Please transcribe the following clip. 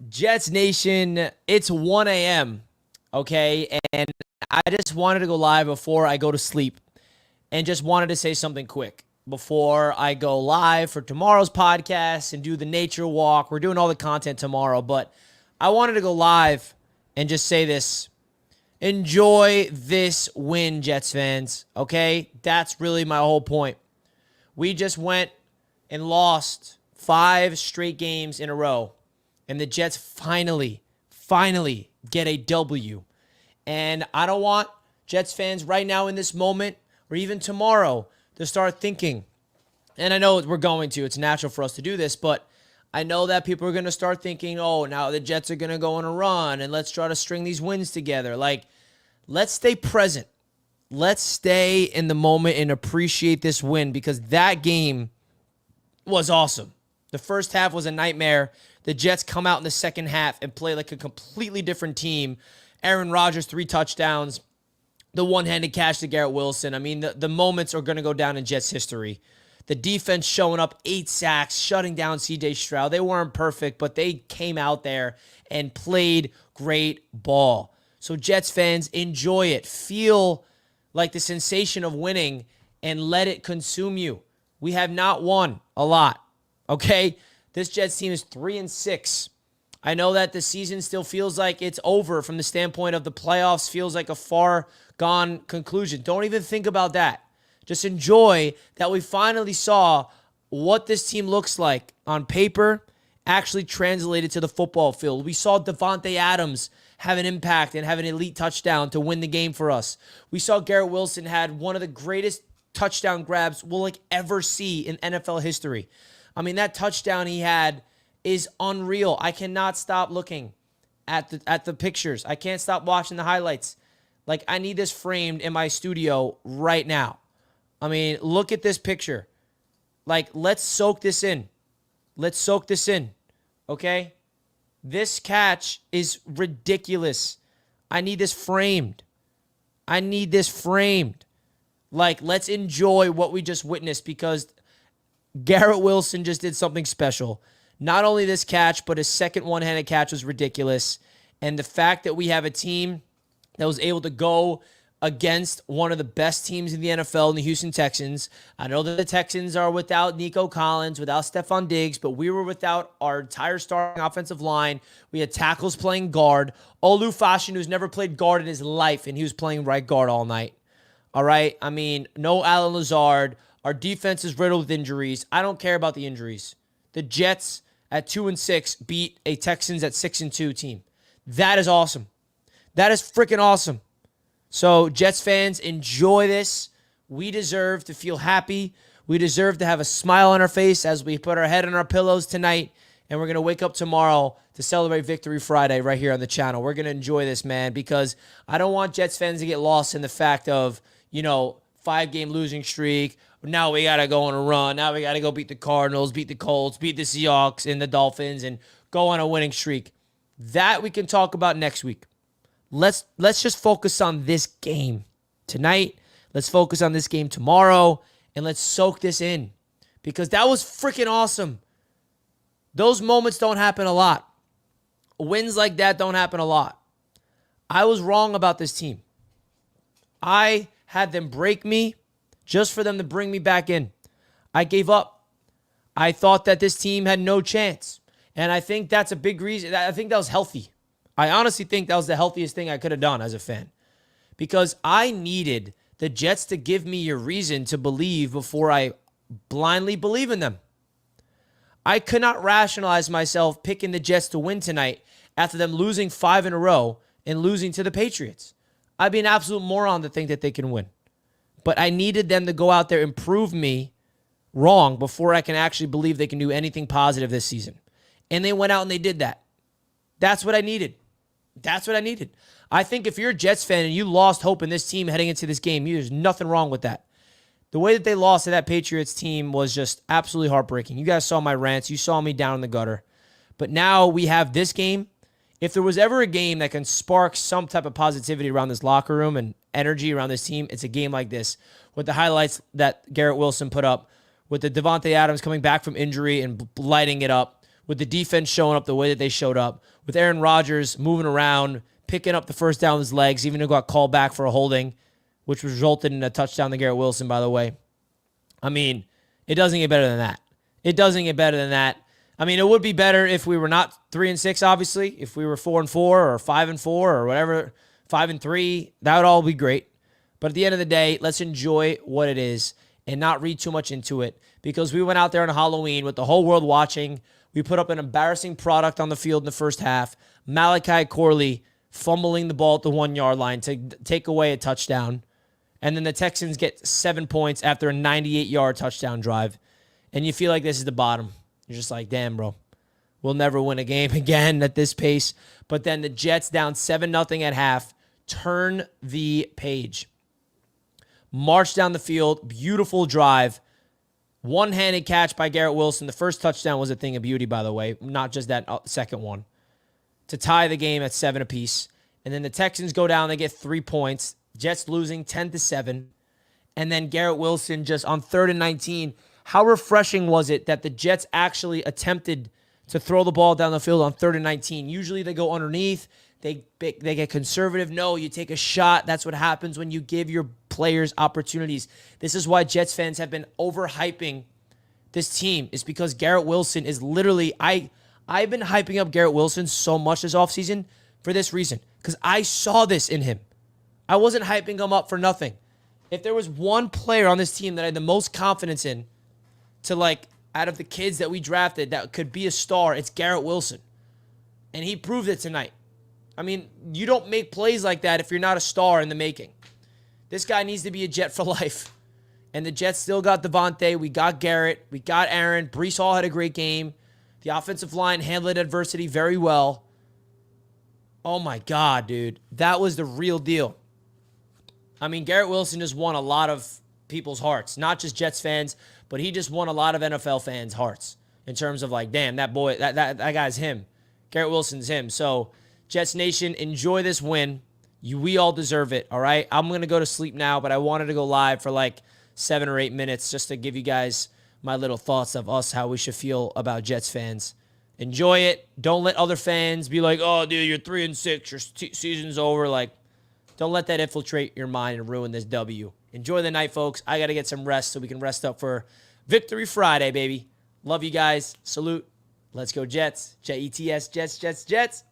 Jets Nation, it's 1 a.m., okay? And I just wanted to go live before I go to sleep and just wanted to say something quick before I go live for tomorrow's podcast and do the nature walk. We're doing all the content tomorrow, but I wanted to go live and just say this. Enjoy this win, Jets fans, okay? That's really my whole point. We just went and lost 5 straight games in a row. And the Jets finally get a W. And I don't want Jets fans right now in this moment or even tomorrow to start thinking. And I know we're going to. It's natural for us to do this. But I know that people are going to start thinking, oh, now the Jets are going to go on a run. And let's try to string these wins together. Like, let's stay present. Let's stay in the moment and appreciate this win. Because that game was awesome. The first half was a nightmare. The Jets come out in the second half and play like a completely different team. Aaron Rodgers, 3 touchdowns. The one-handed catch to Garrett Wilson. I mean, the moments are going to go down in Jets history. The defense showing up, 8 sacks, shutting down C.J. Stroud. They weren't perfect, but they came out there and played great ball. So Jets fans, enjoy it. Feel like the sensation of winning and let it consume you. We have not won a lot, okay? This Jets team is 3-6. I know that the season still feels like it's over from the standpoint of the playoffs, feels like a far gone conclusion. Don't even think about that. Just enjoy that we finally saw what this team looks like on paper actually translated to the football field. We saw Davante Adams have an impact and have an elite touchdown to win the game for us. We saw Garrett Wilson had one of the greatest touchdown grabs we'll ever see in NFL history. I mean, that touchdown he had is unreal. I cannot stop looking at the pictures. I can't stop watching the highlights. Like, I need this framed in my studio right now. I mean, look at this picture. Like, let's soak this in. Let's soak this in, okay? This catch is ridiculous. I need this framed. I need this framed. Like, let's enjoy what we just witnessed because Garrett Wilson just did something special. Not only this catch, but his second one-handed catch was ridiculous. And the fact that we have a team that was able to go against one of the best teams in the NFL in the Houston Texans. I know that the Texans are without Nico Collins, without Stephon Diggs, but we were without our entire starting offensive line. We had tackles playing guard. Olu Fashion, who's never played guard in his life, and he was playing right guard all night. All right? I mean, no Alan Lazard. Our defense is riddled with injuries. I don't care about the injuries. The Jets at 2-6 beat a Texans at 6-2 team. That is awesome. That is freaking awesome. So, Jets fans, enjoy this. We deserve to feel happy. We deserve to have a smile on our face as we put our head on our pillows tonight. And we're going to wake up tomorrow to celebrate Victory Friday right here on the channel. We're going to enjoy this, man, because I don't want Jets fans to get lost in the fact of, 5-game losing streak. Now we got to go on a run. Now we got to go beat the Cardinals, beat the Colts, beat the Seahawks and the Dolphins, and go on a winning streak. That we can talk about next week. Let's just focus on this game tonight. Let's focus on this game tomorrow, and let's soak this in because that was freaking awesome. Those moments don't happen a lot. Wins like that don't happen a lot. I was wrong about this team. I had them break me just for them to bring me back in. I gave up. I thought that this team had no chance, and I think that's a big reason. I think that was healthy. I honestly think that was the healthiest thing I could have done as a fan because I needed the Jets to give me a reason to believe before I blindly believe in them. I could not rationalize myself picking the Jets to win tonight after them losing 5 in a row and losing to the Patriots. I'd be an absolute moron to think that they can win. But I needed them to go out there and prove me wrong before I can actually believe they can do anything positive this season. And they went out and they did that. That's what I needed. That's what I needed. I think if you're a Jets fan and you lost hope in this team heading into this game, there's nothing wrong with that. The way that they lost to that Patriots team was just absolutely heartbreaking. You guys saw my rants. You saw me down in the gutter. But now we have this game. If there was ever a game that can spark some type of positivity around this locker room and energy around this team, it's a game like this with the highlights that Garrett Wilson put up, with the Davante Adams coming back from injury and lighting it up, with the defense showing up the way that they showed up, with Aaron Rodgers moving around, picking up the first down with his legs, even though he got called back for a holding, which resulted in a touchdown to Garrett Wilson, by the way. I mean, it doesn't get better than that. It doesn't get better than that. I mean, it would be better if we were not 3-6, obviously. If we were 4-4 or 5-4 or whatever, 5-3, that would all be great. But at the end of the day, let's enjoy what it is and not read too much into it, because we went out there on Halloween with the whole world watching. We put up an embarrassing product on the field in the first half. Malachi Corley fumbling the ball at the 1-yard line to take away a touchdown. And then the Texans get 7 points after a 98-yard touchdown drive. And you feel like this is the bottom. You're just like, damn, bro. We'll never win a game again at this pace. But then the Jets down 7-0 at half. Turn the page. March down the field. Beautiful drive. One-handed catch by Garrett Wilson. The first touchdown was a thing of beauty, by the way. Not just that second one. To tie the game at 7 apiece. And then the Texans go down. They get 3 points. Jets losing 10-7. And then Garrett Wilson just on 3rd and 19. How refreshing was it that the Jets actually attempted to throw the ball down the field on 3rd and 19? Usually they go underneath. They get conservative. No, you take a shot. That's what happens when you give your players opportunities. This is why Jets fans have been overhyping this team. It's because Garrett Wilson is literally... I've been hyping up Garrett Wilson so much this offseason for this reason, because I saw this in him. I wasn't hyping him up for nothing. If there was one player on this team that I had the most confidence in to, like, out of the kids that we drafted that could be a star, it's Garrett Wilson. And he proved it tonight. I mean, you don't make plays like that if you're not a star in the making. This guy needs to be a Jet for life. And the Jets still got Devontae. We got Garrett. We got Aaron. Breece Hall had a great game. The offensive line handled adversity very well. Oh, my God, dude. That was the real deal. I mean, Garrett Wilson just won a lot of people's hearts. Not just Jets fans, but he just won a lot of NFL fans' hearts in terms of, like, damn, that boy, that guy's him. Garrett Wilson's him. So, Jets Nation, enjoy this win. We all deserve it, all right? I'm going to go to sleep now, but I wanted to go live for like 7 or 8 minutes just to give you guys my little thoughts of us, how we should feel about Jets fans. Enjoy it. Don't let other fans be like, oh, dude, you're 3-6. Your season's over. Like, don't let that infiltrate your mind and ruin this W. Enjoy the night, folks. I got to get some rest so we can rest up for Victory Friday, baby. Love you guys. Salute. Let's go Jets. Jets, Jets, Jets, Jets.